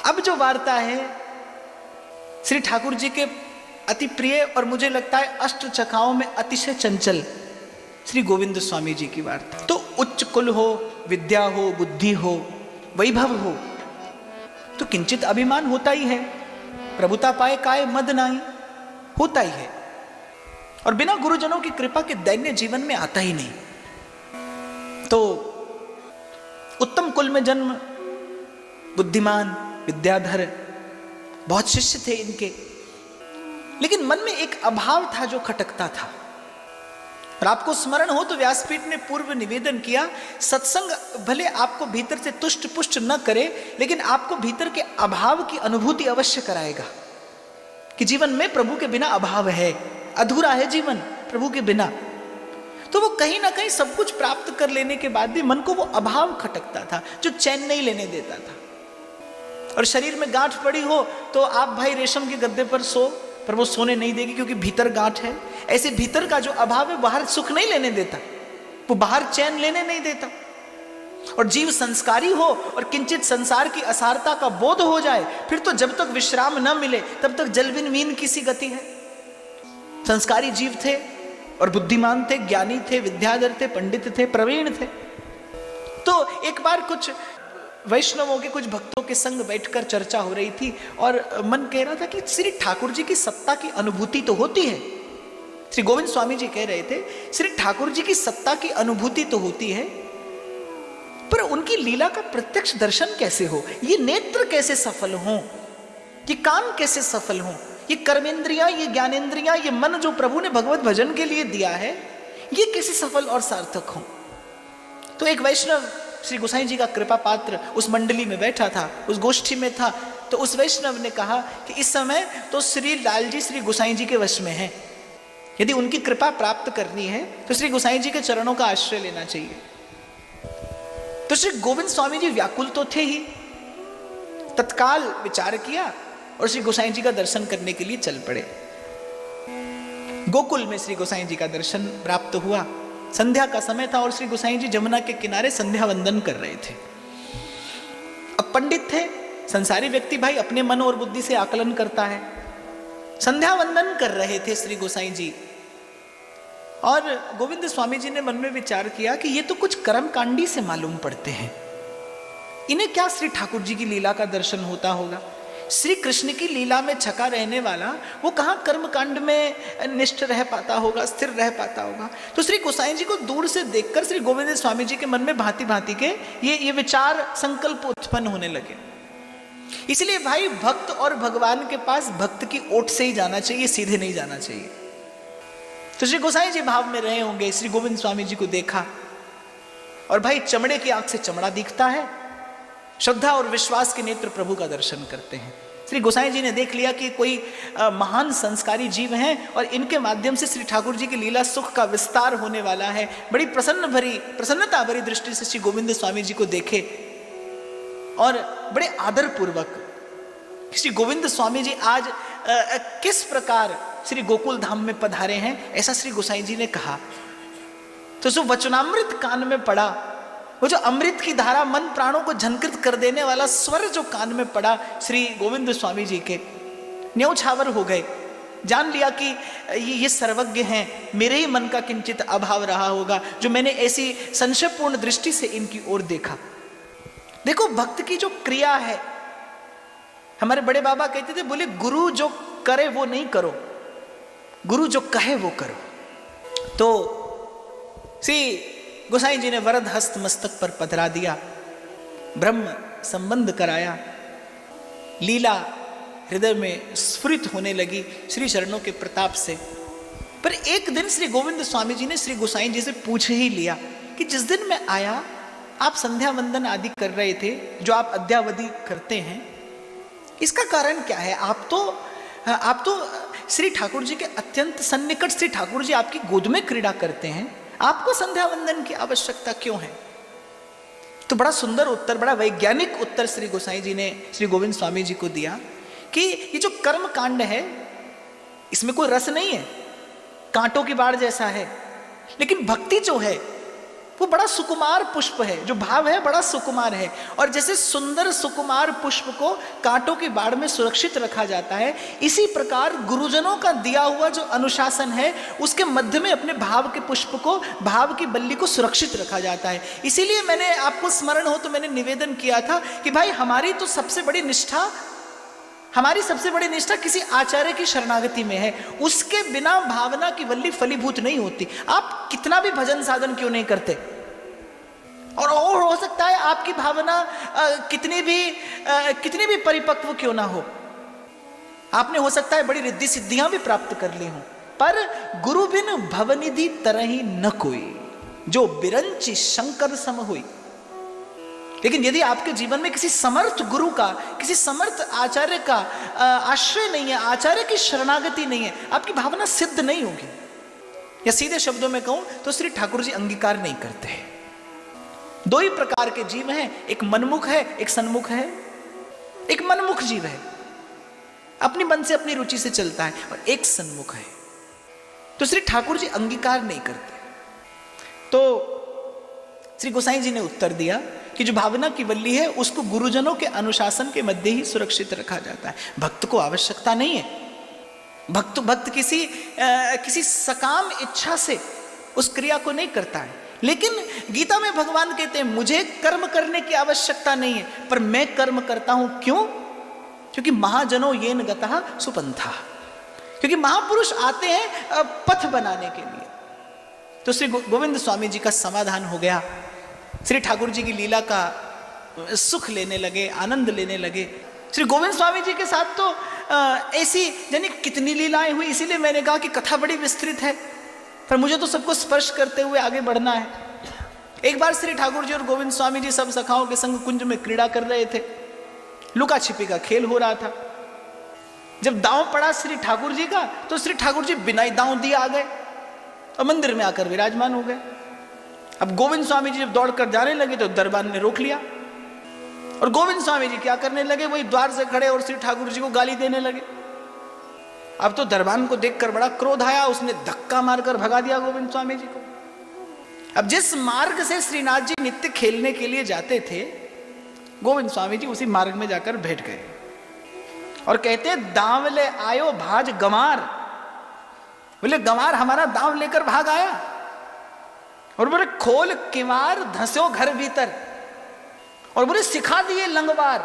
अब जो वार्ता है श्री ठाकुर जी के अति प्रिय और मुझे लगता है अष्ट चखाओं में अतिशय चंचल श्री गोविंद स्वामी जी की वार्ता। तो उच्च कुल हो, विद्या हो, बुद्धि हो, वैभव हो, तो किंचित अभिमान होता ही है। प्रभुता पाए काय मद नाई, होता ही है। और बिना गुरुजनों की कृपा के दैन्य जीवन में आता ही नहीं। तो उत्तम कुल में जन्म, बुद्धिमान, विद्याधर, बहुत शिष्य थे इनके, लेकिन मन में एक अभाव था जो खटकता था। और आपको स्मरण हो तो व्यासपीठ ने पूर्व निवेदन किया, सत्संग भले आपको भीतर से तुष्ट पुष्ट न करे, लेकिन आपको भीतर के अभाव की अनुभूति अवश्य कराएगा कि जीवन में प्रभु के बिना अभाव है, अधूरा है जीवन प्रभु के बिना। तो वो कहीं ना कहीं सब कुछ प्राप्त कर लेने के बाद भी मन को वो अभाव खटकता था जो चैन नहीं लेने देता था। और शरीर में गांठ पड़ी हो तो आप भाई रेशम के गद्दे पर सो, पर वो सोने नहीं देगी क्योंकि भीतर गांठ है। ऐसे भीतर का जो अभाव है बाहर सुख नहीं लेने देता, वो बाहर चैन लेने नहीं देता। और जीव संस्कारी हो और किंचित संसार की असारता का बोध हो जाए, फिर तो जब तक विश्राम न मिले तब तक जलबिन मीन की सी गति है। संस्कारी जीव थे और बुद्धिमान थे, ज्ञानी थे, विद्याधर थे, पंडित थे, प्रवीण थे। तो एक बार कुछ वैष्णवों के कुछ भक्तों के संग बैठकर चर्चा हो रही थी और मन कह रहा था कि श्री ठाकुर जी की सत्ता की अनुभूति तो होती है। श्री गोविंद स्वामी जी कह रहे थे श्री ठाकुर जी की सत्ता की अनुभूति तो होती है, पर उनकी लीला का प्रत्यक्ष दर्शन कैसे हो, ये नेत्र कैसे सफल हो, ये कान कैसे सफल हो, ये कर्मेंद्रियां, ये ज्ञानेंद्रियां, ये मन जो प्रभु ने भगवत भजन के लिए दिया है, ये कैसे सफल और सार्थक हो। तो एक वैष्णव श्री गोसाई जी का कृपा पात्र उस मंडली में बैठा था, उस गोष्ठी में था। तो उस वैष्णव ने कहा कि इस समय तो श्री लाल जी श्री गोसाई जी के वश में हैं, यदि उनकी कृपा प्राप्त करनी है तो श्री गोसाई जी के चरणों का आश्रय लेना चाहिए। तो श्री गोविंद स्वामी जी व्याकुल तो थे ही, तत्काल विचार किया और श्री गोसाई जी का दर्शन करने के लिए चल पड़े। गोकुल में श्री गोसाई जी का दर्शन प्राप्त हुआ। संध्या का समय था और श्री गोसाई जी जमुना के किनारे संध्या वंदन कर रहे थे। अब पंडित थे, संसारी व्यक्ति भाई अपने मन और बुद्धि से आकलन करता है। संध्या वंदन कर रहे थे श्री गोसाई जी, और गोविंद स्वामी जी ने मन में विचार किया कि ये तो कुछ कर्मकांडी से मालूम पड़ते हैं, इन्हें क्या श्री ठाकुर जी की लीला का दर्शन होता होगा। श्री कृष्ण की लीला में छका रहने वाला वो कहाँ कर्मकांड में निष्ठ रह पाता होगा, स्थिर रह पाता होगा। तो श्री गोसाई जी को दूर से देखकर श्री गोविंद स्वामी जी के मन में भांति भांति के ये विचार संकल्प उत्पन्न होने लगे। इसलिए भाई भक्त और भगवान के पास भक्त की ओट से ही जाना चाहिए, सीधे नहीं जाना चाहिए। तो श्री गोसाई जी भाव में रहे होंगे, श्री गोविंद स्वामी जी को देखा और भाई चमड़े की आंख से चमड़ा दिखता है, श्रद्धा और विश्वास के नेत्र प्रभु का दर्शन करते हैं। श्री गोसाई जी ने देख लिया कि कोई महान संस्कारी जीव हैं और इनके माध्यम से श्री ठाकुर जी की लीला सुख का विस्तार होने वाला है। बड़ी प्रसन्नता भरी दृष्टि से श्री गोविंद स्वामी जी को देखे और बड़े आदर पूर्वक श्री गोविंद स्वामी जी आज किस प्रकार श्री गोकुल धाम में पधारे हैं, ऐसा श्री गोसाई जी ने कहा। तो जो वचनामृत कान में पड़ा, वो जो अमृत की धारा मन प्राणों को झंकृत कर देने वाला स्वर जो कान में पड़ा श्री गोविंद स्वामी जी के, न्यौछावर हो गए। जान लिया कि ये सर्वज्ञ हैं, मेरे ही मन का किंचित अभाव रहा होगा जो मैंने ऐसी संशयपूर्ण दृष्टि से इनकी ओर देखा। देखो भक्त की जो क्रिया है, हमारे बड़े बाबा कहते थे, बोले गुरु जो करे वो नहीं करो, गुरु जो कहे वो करो। तो श्री गोसाई जी ने वरद हस्त मस्तक पर पधरा दिया, ब्रह्म संबंध कराया, लीला हृदय में स्फुरित होने लगी श्री चरणों के प्रताप से। पर एक दिन श्री गोविंद स्वामी जी ने श्री गोसाई जी से पूछ ही लिया कि जिस दिन मैं आया आप संध्या वंदन आदि कर रहे थे, जो आप अद्यावधि करते हैं, इसका कारण क्या है? आप तो श्री ठाकुर जी के अत्यंत सन्निकट, श्री ठाकुर जी आपकी गोद में क्रीड़ा करते हैं, आपको संध्या वंदन की आवश्यकता क्यों है? तो बड़ा सुंदर उत्तर, बड़ा वैज्ञानिक उत्तर श्री गोसाई जी ने श्री गोविंद स्वामी जी को दिया कि ये जो कर्म कांड है इसमें कोई रस नहीं है, कांटों की बाढ़ जैसा है, लेकिन भक्ति जो है वो बड़ा सुकुमार पुष्प है, जो भाव है बड़ा सुकुमार है। और जैसे सुंदर सुकुमार पुष्प को कांटों की बाढ़ में सुरक्षित रखा जाता है, इसी प्रकार गुरुजनों का दिया हुआ जो अनुशासन है उसके मध्य में अपने भाव के पुष्प को, भाव की बल्ली को सुरक्षित रखा जाता है। इसीलिए मैंने, आपको स्मरण हो तो मैंने निवेदन किया था कि भाई हमारी तो सबसे बड़ी निष्ठा, हमारी सबसे बड़ी निष्ठा किसी आचार्य की शरणागति में है। उसके बिना भावना की वल्ली फलीभूत नहीं होती। आप कितना भी भजन साधन क्यों नहीं करते, और हो सकता है आपकी भावना कितनी भी परिपक्व क्यों ना हो, आपने हो सकता है बड़ी रिद्धि सिद्धियां भी प्राप्त कर ली हों, पर गुरु बिन भवनिधि तरही न कोई, जो बिरंची शंकर सम हुई। लेकिन यदि आपके जीवन में किसी समर्थ गुरु का, किसी समर्थ आचार्य का आश्रय नहीं है, आचार्य की शरणागति नहीं है, आपकी भावना सिद्ध नहीं होगी। या सीधे शब्दों में कहूं तो श्री ठाकुर जी अंगीकार नहीं करते हैं। दो ही प्रकार के जीव हैं, एक मनमुख है, एक सन्मुख है। एक मनमुख जीव है, अपनी मन से अपनी रुचि से चलता है, और एक सन्मुख है। तो श्री ठाकुर जी अंगीकार नहीं करते। तो श्री गोसाई जी ने उत्तर दिया कि जो भावना की वल्ली है उसको गुरुजनों के अनुशासन के मध्य ही सुरक्षित रखा जाता है। भक्त को आवश्यकता नहीं है, भक्त किसी सकाम इच्छा से उस क्रिया को नहीं करता है। लेकिन गीता में भगवान कहते हैं मुझे कर्म करने की आवश्यकता नहीं है, पर मैं कर्म करता हूं। क्यों? क्योंकि महाजनो येन गतः सुपंथा, क्योंकि महापुरुष आते हैं पथ बनाने के लिए। तो श्री गोविंद स्वामी जी का समाधान हो गया। श्री ठाकुर जी की लीला का सुख लेने लगे, आनंद लेने लगे। श्री गोविंद स्वामी जी के साथ तो ऐसी यानी कितनी लीलाएं हुई, इसीलिए मैंने कहा कि कथा बड़ी विस्तृत है, पर मुझे तो सबको स्पर्श करते हुए आगे बढ़ना है। एक बार श्री ठाकुर जी और गोविंद स्वामी जी सब सखाओं के संग कुंज में क्रीड़ा कर रहे थे, लुका छिपी का खेल हो रहा था। जब दांव पड़ा श्री ठाकुर जी का, तो श्री ठाकुर जी बिना ही दांव दिए आ गए और मंदिर में आकर विराजमान हो गए। अब गोविंद स्वामी जी जब दौड़कर जाने लगे तो दरबान ने रोक लिया, और गोविंद स्वामी जी क्या करने लगे, वही द्वार से खड़े और श्री ठाकुर जी को गाली देने लगे। अब तो दरबान को देखकर बड़ा क्रोध आया, उसने धक्का मारकर भगा दिया गोविंद स्वामी जी को। अब जिस मार्ग से श्रीनाथ जी नित्य खेलने के लिए जाते थे, गोविंद स्वामी जी उसी मार्ग में जाकर बैठ गए और कहते दांवले आयो भाज गंवार। बोले गंवार हमारा दांव लेकर भाग आया, और बोले खोल किवार धंसो घर भीतर, और बोले सिखा दिए लंगवार।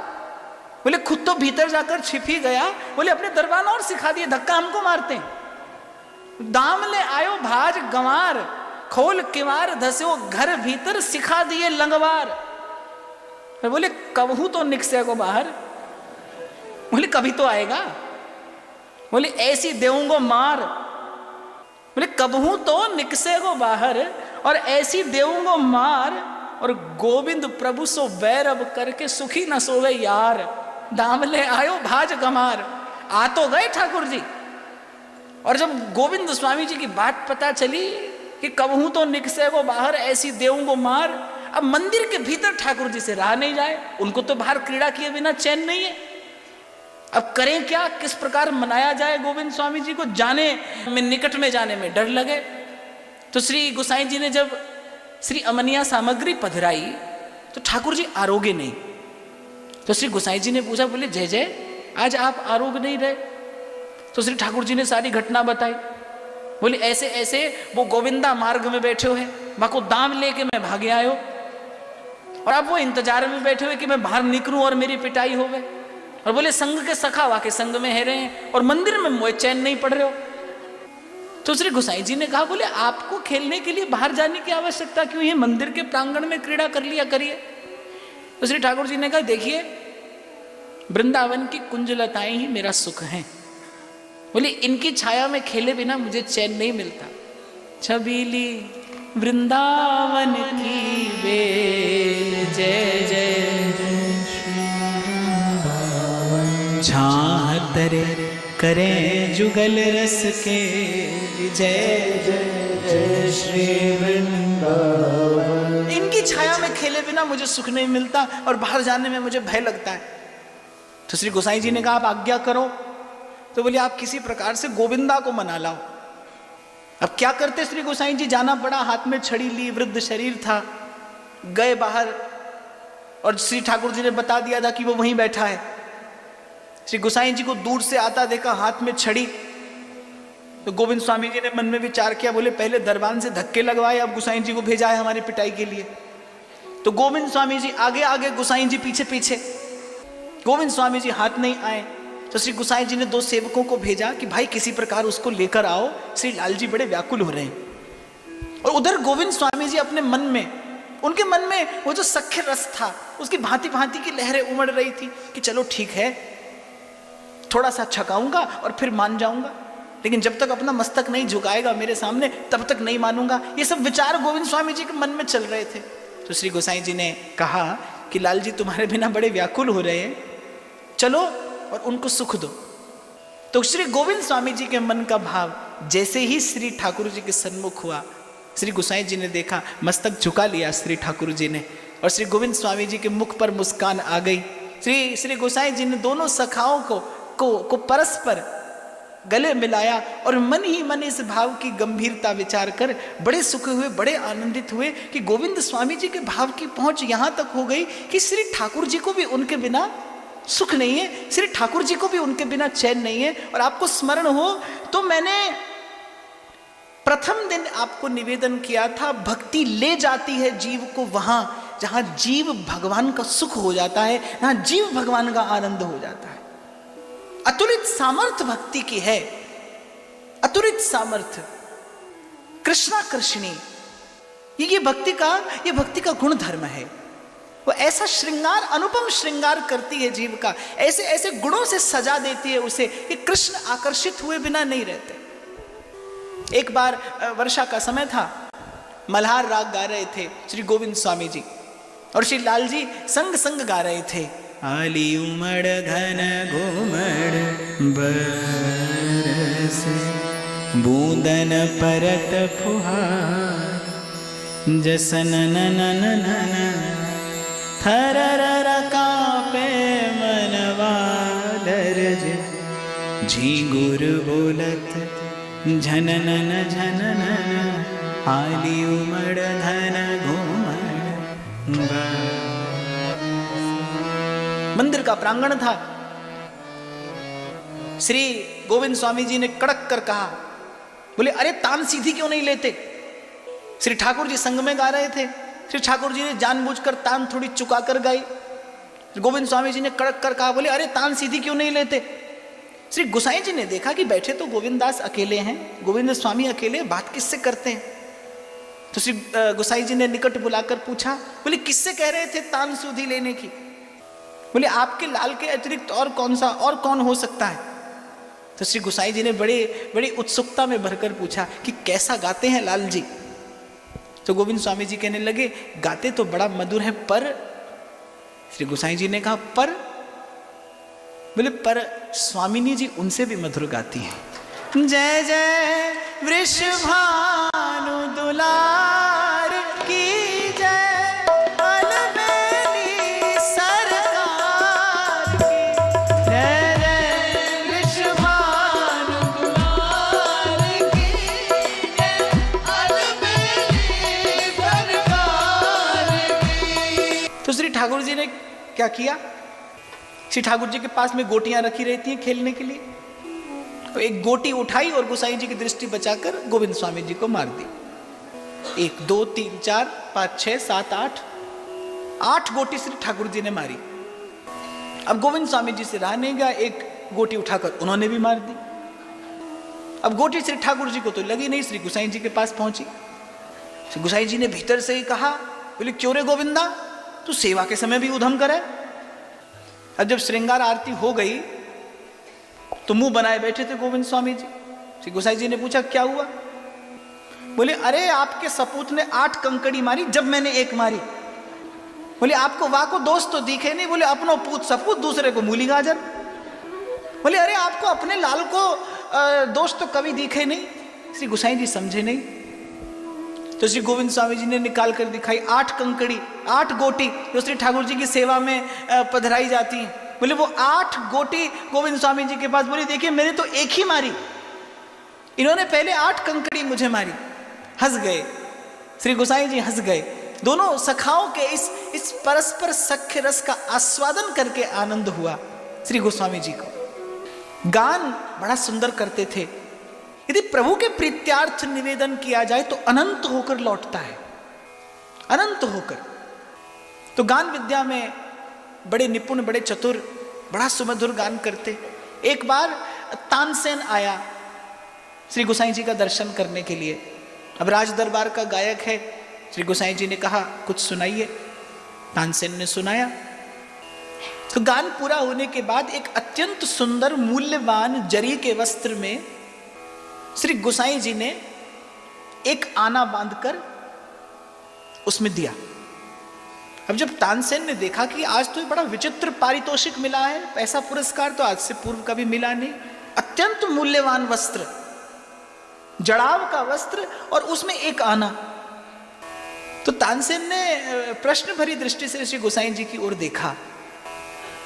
बोले खुद तो भीतर जाकर छिप ही गया, बोले अपने दरबान और सिखा दिए, धक्का हमको मारते हैं। दामले आयो भाज गंवार, खोल किवार धंसो घर भीतर, सिखा दिए लंगवार। बोले कबहू तो निकसे को बाहर। बोले कभी तो आएगा। बोले ऐसी देऊंगो मार। बोले कबहू तो निकसे को बाहर, और ऐसी देऊंगो मार, और गोविंद प्रभु सो वैरव करके सुखी न सोवे यार। दामले आयो भाज गंवार। आ तो गए ठाकुर जी, और जब गोविंद स्वामी जी की बात पता चली कि कबहू तो निकसे को बाहर, ऐसी देऊंगो मार, अब मंदिर के भीतर ठाकुर जी से रहा नहीं जाए। उनको तो बाहर क्रीड़ा किए बिना चैन नहीं है। अब करें क्या, किस प्रकार मनाया जाए गोविंद स्वामी जी को, जाने में, निकट में जाने में डर लगे। तो श्री गोसाई जी ने जब श्री अमनिया सामग्री पधराई तो ठाकुर जी आरोगे नहीं। तो श्री गोसाई जी ने पूछा, बोले जय जय आज आप आरोग नहीं रहे? तो श्री ठाकुर जी ने सारी घटना बताई। बोले ऐसे ऐसे वो गोविंदा मार्ग में बैठे हुए, माँ को दाम लेके मैं भागे आयो, और अब वो इंतजार में बैठे हुए कि मैं बाहर निकलूं और मेरी पिटाई हो गए। और बोले संग के सखा वाके संग में है रहे हैं, और मंदिर में मोए चैन नहीं पड़ रहे हो। तो श्री गोसाई जी ने कहा, बोले आपको खेलने के लिए बाहर जाने की आवश्यकता क्यों है, मंदिर के प्रांगण में क्रीड़ा कर लिया करिए। तो श्री ठाकुर जी ने कहा, देखिए वृंदावन की कुंजलताएं ही मेरा सुख है। बोले इनकी छाया में खेले बिना मुझे चैन नहीं मिलता। छबीली वृंदावन की बेल जय जय झातरे करें जुगल रस के जय जय जय श्री वृंदावन। इनकी छाया में खेले बिना मुझे सुख नहीं मिलता, और बाहर जाने में मुझे भय लगता है। तो श्री गोसाई जी ने कहा, आप आज्ञा करो। तो बोले आप किसी प्रकार से गोविंदा को मना लाओ। अब क्या करते श्री गोसाई जी, जाना पड़ा, हाथ में छड़ी ली, वृद्ध शरीर था। गए बाहर और श्री ठाकुर जी ने बता दिया था कि वो वहीं बैठा है। श्री गोसाई जी को दूर से आता देखा, हाथ में छड़ी। तो गोविंद स्वामी जी ने मन में विचार किया, बोले पहले दरबान से धक्के लगवाए, अब गोसाई जी को भेजा है हमारी पिटाई के लिए। तो गोविंद स्वामी जी आगे आगे, गोसाई जी पीछे पीछे। गोविंद स्वामी जी हाथ नहीं आए तो श्री गोसाई जी ने 2 सेवकों को भेजा कि भाई किसी प्रकार उसको लेकर आओ, श्री लाल जी बड़े व्याकुल हो रहे हैं। और उधर गोविंद स्वामी जी अपने मन में, उनके मन में वो जो सख्य रस था उसकी भांति भांति की लहरें उमड़ रही थी कि चलो ठीक है, थोड़ा सा छकाऊंगा और फिर मान जाऊंगा, लेकिन जब तक अपना मस्तक नहीं झुकाएगा मेरे सामने तब तक नहीं मानूंगा। ये सब विचार गोविंद स्वामी जी के मन में चल रहे थे। तो श्री गोसाई जी ने कहा कि लाल जी तुम्हारे बिना बड़े व्याकुल हो रहे हैं, चलो और उनको सुख दो। तो श्री गोविंद स्वामी जी के मन का भाव जैसे ही श्री ठाकुर जी के सन्मुख हुआ, श्री गोसाई जी ने देखा, मस्तक झुका लिया श्री ठाकुर जी ने, और श्री गोविंद स्वामी जी के मुख पर मुस्कान आ गई। श्री गोसाई जी ने दोनों सखाओं को परस्पर गले मिलाया और मन ही मन इस भाव की गंभीरता विचार कर बड़े सुख हुए, बड़े आनंदित हुए कि गोविंद स्वामी जी के भाव की पहुंच यहां तक हो गई कि श्री ठाकुर जी को भी उनके बिना सुख नहीं है, श्री ठाकुर जी को भी उनके बिना चैन नहीं है। और आपको स्मरण हो तो मैंने प्रथम दिन आपको निवेदन किया था, भक्ति ले जाती है जीव को वहां जहां जीव भगवान का सुख हो जाता है, जहां जीव भगवान का आनंद हो जाता है। अतुलित सामर्थ्य भक्ति की है, अतुलित सामर्थ्य, कृष्णाकर्षणी, ये भक्ति का गुण धर्म है। वो ऐसा श्रृंगार, अनुपम श्रृंगार करती है जीव का, ऐसे ऐसे गुणों से सजा देती है उसे कि कृष्ण आकर्षित हुए बिना नहीं रहते। एक बार वर्षा का समय था, मल्हार राग गा रहे थे श्री गोविंद स्वामी जी और श्री लाल जी संग संग गा रहे थे। आली उमड़ घन घुमड़ बरस, बूंदन परत फुहार, जसन नन थरर कांपे मनवा दर्ज, झींगुर बोलत झननन झननन, आली उमड़ घन घुमड़ बरस। मंदिर का प्रांगण था। श्री गोविंद स्वामी जी ने कड़क कर कहा, बोले अरे तान सीधी क्यों नहीं लेते। श्री ठाकुर जी संग में गा रहे थे, श्री ठाकुर जी ने जानबूझकर तान थोड़ी चुका कर गाई। गोविंद स्वामी जी ने कड़क कर कहा, बोले अरे तान सीधी क्यों नहीं लेते। श्री गोसाई जी ने देखा कि बैठे तो गोविंद दास अकेले हैं, गोविंद स्वामी अकेले, बात किससे करते हैं। तो श्री गोसाई जी ने निकट बुलाकर पूछा, बोले किससे कह रहे थे तान सीधी लेने की। बोले आपके लाल के अतिरिक्त और कौन हो सकता है। तो श्री गोसाई जी ने बड़ी उत्सुकता में भरकर पूछा कि कैसा गाते हैं लाल जी। तो गोविंद स्वामी जी कहने लगे, गाते तो बड़ा मधुर है, पर। श्री गोसाई जी ने कहा पर। बोले पर स्वामिनी जी उनसे भी मधुर गाती हैं। जय जय वृषभानु दुलार की जय, अलबेली सरकार की जय, जय वृषभानु दुलार की जय, अलबेली सरकार की। तो श्री ठाकुर जी ने क्या किया, श्री ठाकुर जी के पास में गोटियां रखी रहती हैं खेलने के लिए, तो एक गोटी उठाई और गोसाई जी की दृष्टि बचाकर गोविंद स्वामी जी को मार दी। 1 2 3 4 5 6 7 8 गोटी श्री ठाकुर जी ने मारी। अब गोविंद स्वामी जी से रहा नहीं गया, एक गोटी उठाकर उन्होंने भी मार दी। अब गोटी श्री ठाकुर जी को तो लगी नहीं, श्री गोसाई जी के पास पहुंची। श्री गोसाई जी ने भीतर से ही कहा, बोले क्यों रे गोविंदा, तू सेवा के समय भी उधम करे। अब जब श्रृंगार आरती हो गई तो मुंह बनाए बैठे थे गोविंद स्वामी जी। श्री गोसाई जी ने पूछा क्या हुआ। बोले अरे आपके सपूत ने 8 कंकड़ी मारी जब मैंने 1 मारी। बोले आपको वाह को दोस्त तो दिखे नहीं। बोले अपनो पूत सपूत, दूसरे को मूली गाजर। बोले अरे आपको अपने लाल को दोस्त तो कभी दिखे नहीं। श्री गोसाई जी समझे नहीं। तो श्री गोविंद स्वामी जी ने निकाल कर दिखाई 8 कंकड़ी, 8 गोटी जो श्री ठाकुर जी की सेवा में पधराई जाती हैं। बोले वो 8 गोटी गोविंद स्वामी जी के पास। बोले देखिए मैंने तो 1 ही मारी, इन्होंने पहले 8 कंकड़ी मुझे मारी। हंस गए श्री गोसाई जी, हंस गए। दोनों सखाओं के इस परस्पर सख्य रस का आस्वादन करके आनंद हुआ श्री गोस्वामी जी को। गान बड़ा सुंदर करते थे। यदि प्रभु के प्रीत्यार्थ निवेदन किया जाए तो अनंत होकर लौटता है, अनंत होकर। तो गान विद्या में बड़े निपुण, बड़े चतुर, बड़ा सुमधुर गान करते। एक बार तानसेन आया श्री गोसाई जी का दर्शन करने के लिए। अब राज दरबार का गायक है, श्री गोसाई जी ने कहा कुछ सुनाइए। तानसेन ने सुनाया। तो गान पूरा होने के बाद एक अत्यंत सुंदर मूल्यवान जरी के वस्त्र में श्री गोसाई जी ने एक आना बांधकर उसमें दिया। अब जब तानसेन ने देखा कि आज तो बड़ा विचित्र पारितोषिक मिला है, पैसा पुरस्कार तो आज से पूर्व कभी मिला नहीं, अत्यंत मूल्यवान वस्त्र, जड़ाव का वस्त्र और उसमें एक आना। तो तानसेन ने प्रश्न भरी दृष्टि से श्री गोसाई जी की ओर देखा।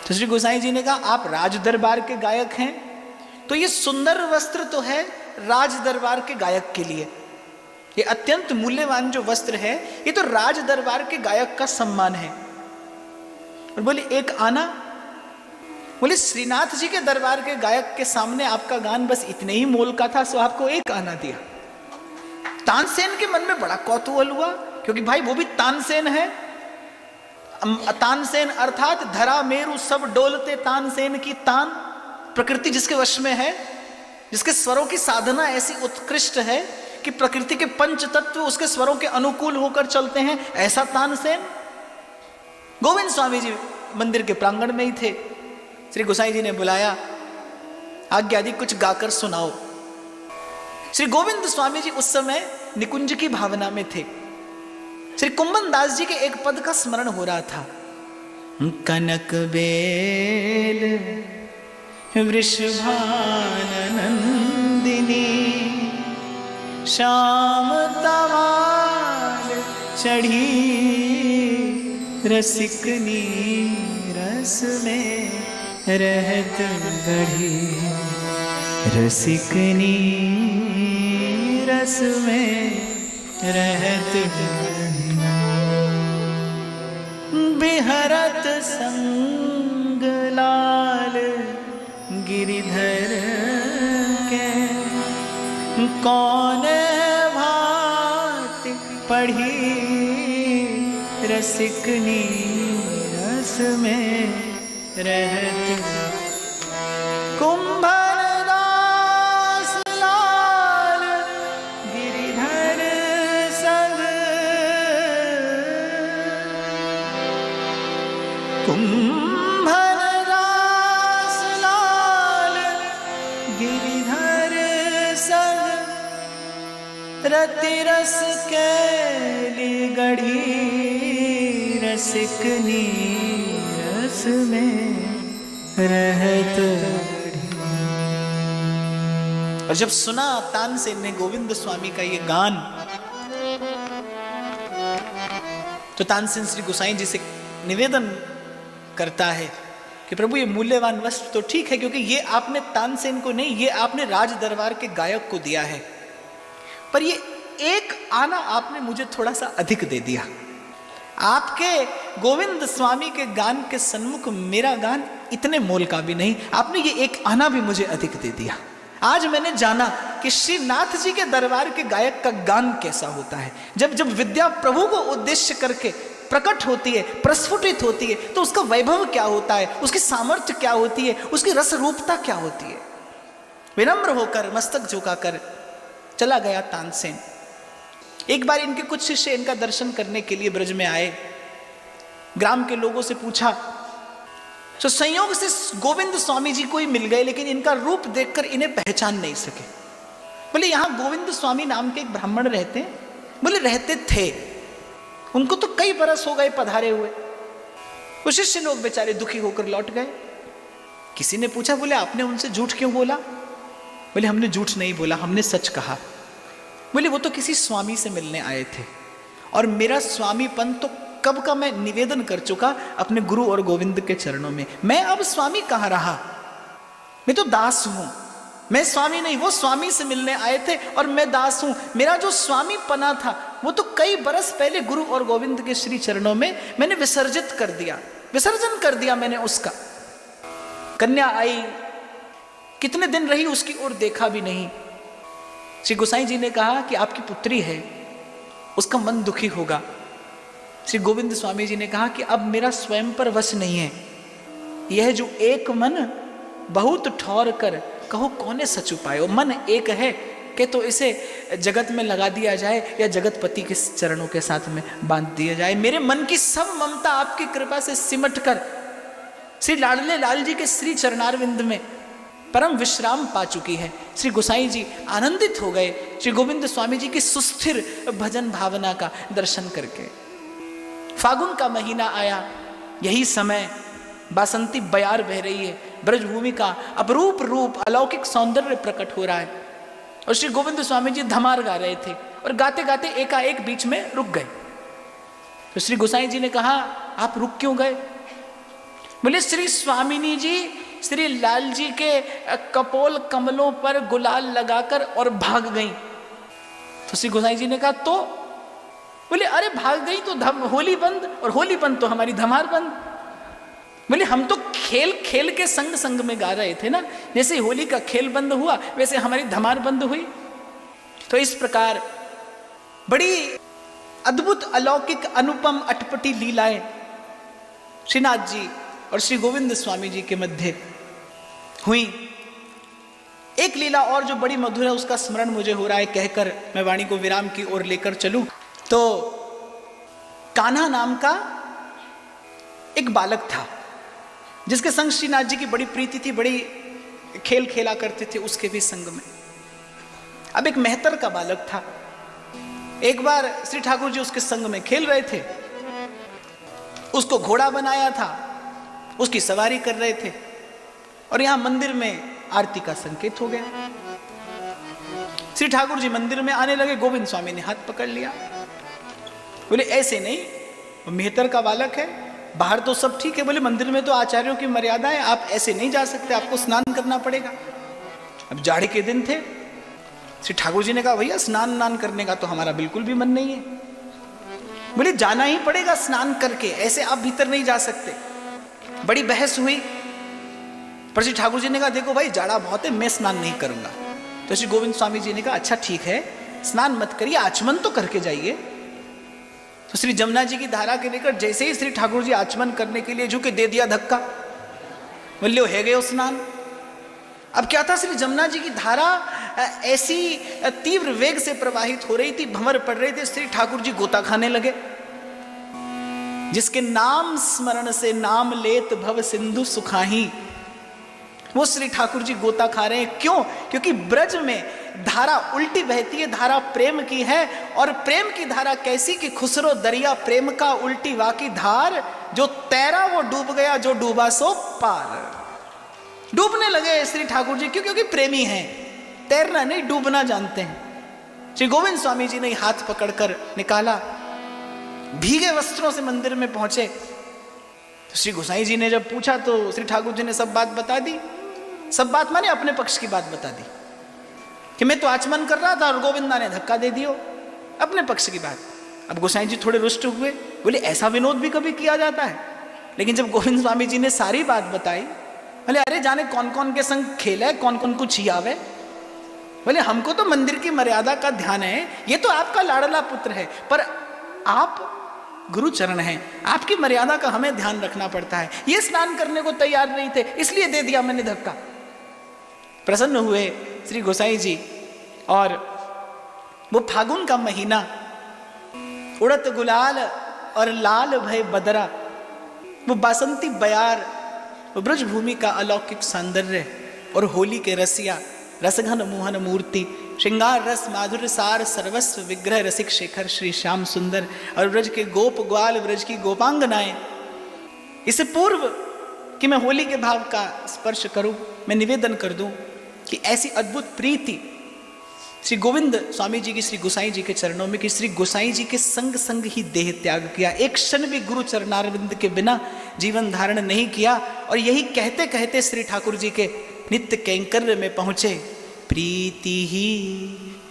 तो श्री गोसाई जी ने कहा, आप राज दरबार के गायक हैं तो ये सुंदर वस्त्र तो है राज दरबार के गायक के लिए, ये अत्यंत मूल्यवान जो वस्त्र है ये तो राज दरबार के गायक का सम्मान है। और बोले एक आना? बोले श्रीनाथ जी के दरबार के गायक के सामने आपका गान बस इतने ही मोल का था, सो आपको एक आना दिया। तानसेन के मन में बड़ा कौतूहल हुआ, क्योंकि भाई वो भी तानसेन है। तानसेन अर्थात धरा मेरु सब डोलते तानसेन की तान, प्रकृति जिसके वश में है, जिसके स्वरों की साधना ऐसी उत्कृष्ट है कि प्रकृति के पंच तत्व उसके स्वरों के अनुकूल होकर चलते हैं, ऐसा तानसेन। गोविंद स्वामी जी मंदिर के प्रांगण में ही थे। श्री गोसाई जी ने बुलाया, आज्ञा आदि कुछ गाकर सुनाओ। श्री गोविंद स्वामी जी उस समय निकुंज की भावना में थे। श्री कुंभन दास जी के एक पद का स्मरण हो रहा था, कनक बेल वृषभान नंदिनी श्याम तवाल चढ़ी रसिकनी रस में रहत गढ़ी, रसिकनी रस में रहत गढ़ी, बिहरत संग लाल गिरिधर के, कौन भात पढ़ी रसिकनी रस में रहत। कुंभर दास लाल गिरिधर संग, कुंभर दास लाल गिरिधर संग, रति रस कैली गढ़ी रसिकनी रस में रहत। और जब सुना तानसेन ने गोविंद स्वामी का ये गान, तो तानसेन श्री गोसाई जी से निवेदन करता है कि प्रभु ये मूल्यवान वस्त्र तो ठीक है, क्योंकि ये आपने तानसेन को नहीं, ये आपने राज दरबार के गायक को दिया है, पर ये एक आना आपने मुझे थोड़ा सा अधिक दे दिया। आपके गोविंद स्वामी के गान के सन्मुख मेरा गान इतने मोल का भी नहीं, आपने ये एक आना भी मुझे अधिक दे दिया। आज मैंने जाना कि श्रीनाथ जी के दरबार के गायक का गान कैसा होता है। जब जब विद्या प्रभु को उद्देश्य करके प्रकट होती है, प्रस्फुटित होती है, तो उसका वैभव क्या होता है, उसकी सामर्थ्य क्या होती है, उसकी रस रूपता क्या होती है। विनम्र होकर मस्तक झुकाकर चला गया तानसेन। एक बार इनके कुछ शिष्य इनका दर्शन करने के लिए ब्रज में आए। ग्राम के लोगों से पूछा, तो संयोग से गोविंद स्वामी जी को ही मिल गए, लेकिन इनका रूप देखकर इन्हें पहचान नहीं सके। बोले यहाँ गोविंद स्वामी नाम के एक ब्राह्मण रहते हैं? बोले रहते थे, उनको तो कई बरस हो गए पधारे हुए। वो शिष्य लोग बेचारे दुखी होकर लौट गए। किसी ने पूछा, बोले आपने उनसे झूठ क्यों बोला? बोले हमने झूठ नहीं बोला, हमने सच कहा। बोले वो तो किसी स्वामी से मिलने आए थे, और मेरा स्वामीपन तो कब का मैं निवेदन कर चुका अपने गुरु और गोविंद के चरणों में। मैं अब स्वामी कहाँ रहा, मैं तो दास हूं, मैं स्वामी नहीं। वो स्वामी से मिलने आए थे और मैं दास हूं। मेरा जो स्वामी पना था वो तो कई बरस पहले गुरु और गोविंद के श्री चरणों में मैंने विसर्जित कर दिया, विसर्जन कर दिया मैंने उसका। कन्या आई, कितने दिन रही उसकी ओर देखा भी नहीं। श्री गोसाई जी ने कहा कि आपकी पुत्री है, उसका मन दुखी होगा। श्री गोविंद स्वामी जी ने कहा कि अब मेरा स्वयं पर वश नहीं है, यह जो एक मन बहुत ठौर कर कहो कौने सच उपायो। मन एक है कि तो इसे जगत में लगा दिया जाए या जगतपति के चरणों के साथ में बांध दिया जाए। मेरे मन की सब ममता आपकी कृपा से सिमट कर श्री लाडले लाल जी के श्री चरणारविंद में परम विश्राम पा चुकी है। श्री गोसाई जी आनंदित हो गए श्री गोविंद स्वामी जी की सुस्थिर भजन भावना का दर्शन करके। फागुन का महीना आया, यही समय बासंती बयार बह रही है, ब्रजभूमि का अपरूप रूप अलौकिक सौंदर्य प्रकट हो रहा है। और श्री गोविंद स्वामी जी धमार गा रहे थे और गाते गाते एकाएक बीच में रुक गए। तो श्री गोसाई जी ने कहा, आप रुक क्यों गए? बोले, श्री स्वामिनी जी श्री लाल जी के कपोल कमलों पर गुलाल लगाकर और भाग गई। तो श्री गोसाई जी ने कहा, तो? बोले, अरे भाग गई तो होली बंद, और होली बंद तो हमारी धमार बंद। बोले, हम तो खेल खेल के संग संग में गा रहे थे ना, जैसे होली का खेल बंद हुआ वैसे हमारी धमार बंद हुई। तो इस प्रकार बड़ी अद्भुत अलौकिक अनुपम अटपटी लीलाएं श्रीनाथ जी और श्री गोविंद स्वामी जी के मध्य हुई। एक लीला और जो बड़ी मधुर है उसका स्मरण मुझे हो रहा है, कहकर मैं वाणी को विराम की ओर लेकर चलूं। तो कान्हा नाम का एक बालक था जिसके संग श्रीनाथ जी की बड़ी प्रीति थी, बड़ी खेल खेला करते थे उसके भी संग में। अब एक मेहतर का बालक था, एक बार श्री ठाकुर जी उसके संग में खेल रहे थे, उसको घोड़ा बनाया था, उसकी सवारी कर रहे थे और यहां मंदिर में आरती का संकेत हो गया। श्री ठाकुर जी मंदिर में आने लगे, गोविंद स्वामी ने हाथ पकड़ लिया। बोले, ऐसे नहीं, वो मेहतर का बालक है, बाहर तो सब ठीक है, बोले मंदिर में तो आचार्यों की मर्यादा है, आप ऐसे नहीं जा सकते, आपको स्नान करना पड़ेगा। अब जाड़े के दिन थे, श्री ठाकुर जी ने कहा, भैया स्नान करने का तो हमारा बिल्कुल भी मन नहीं है। बोले, जाना ही पड़ेगा स्नान करके, ऐसे आप भीतर नहीं जा सकते। बड़ी बहस हुई, पर श्री ठाकुर जी ने कहा, देखो भाई जाड़ा बहुत है, मैं स्नान नहीं करूंगा। तो श्री गोविंद स्वामी जी ने कहा, अच्छा ठीक है, स्नान मत करिए, आचमन तो करके जाइए। तो श्री जमुना जी की धारा के लेकर जैसे ही श्री ठाकुर जी आचमन करने के लिए झुके, दे दिया धक्का, बोले है गए स्नान। अब क्या था, श्री जमुना जी की धारा ऐसी तीव्र वेग से प्रवाहित हो रही थी, भंवर पड़ रहे थे, श्री ठाकुर जी गोता खाने लगे। जिसके नाम स्मरण से नाम लेत भव सिंधु सुखाही, वो श्री ठाकुर जी गोता खा रहे हैं। क्यों? क्योंकि ब्रज में धारा उल्टी बहती है, धारा प्रेम की है, और प्रेम की धारा कैसी कि खुसरो दरिया प्रेम का उल्टी वाकी धार, जो तैरा वो डूब गया, जो डूबा सो पार। डूबने लगे श्री ठाकुर जी, क्यों? क्योंकि प्रेमी हैं, तैरना नहीं डूबना जानते हैं। श्री गोविंद स्वामी जी ने हाथ पकड़कर निकाला, भीगे वस्त्रों से मंदिर में पहुंचे। तो श्री गोसाई जी ने जब पूछा तो श्री ठाकुर जी ने सब बात बता दी। सब बात माने अपने पक्ष की बात बता दी कि मैं तो आचमन कर रहा था और गोविंदा ने धक्का दे दियो, अपने पक्ष की बात। अब गोसाई जी थोड़े रुष्ट हुए, बोले ऐसा विनोद भी कभी किया जाता है? लेकिन जब गोविंद स्वामी जी ने सारी बात बताई, बोले अरे जाने कौन कौन के संग खेला है, कौन कौन को छियावे। बोले हमको तो मंदिर की मर्यादा का ध्यान है, ये तो आपका लाडला पुत्र है, पर आप गुरु चरण हैं, आपकी मर्यादा का हमें ध्यान रखना पड़ता है। ये स्नान करने को तैयार नहीं थे, इसलिए दे दिया मैंने धक्का। प्रसन्न हुए श्री गोसाई जी, और वो फागुन का महीना, उड़त गुलाल और लाल भय बदरा, वो बासंती बयार, वो ब्रजभूमि का अलौकिक सौंदर्य, और होली के रसिया, रसघन मोहन मूर्ति, श्रृंगार रस माधुर्य सार सर्वस्व विग्रह रसिक शेखर श्री श्याम सुंदर, और ब्रज के गोप ग्वाल, ब्रज की गोपांगनाएं। इससे पूर्व कि मैं होली के भाव का स्पर्श करूं, मैं निवेदन कर दूं कि ऐसी अद्भुत प्रीति श्री गोविंद स्वामी जी की श्री गोसाई जी के चरणों में, कि श्री गोसाई जी के संग संग ही देह त्याग किया, एक क्षण भी गुरु चरणारविंद के बिना जीवन धारण नहीं किया। और यही कहते कहते श्री ठाकुर जी के नित्य कैंकर्य में पहुंचे। प्रीति ही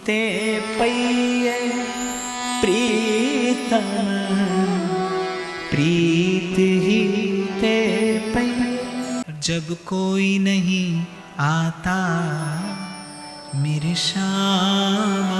ते पइये प्रीतम प्रीत ही ते पै। जब कोई नहीं आता मेरे श्यामा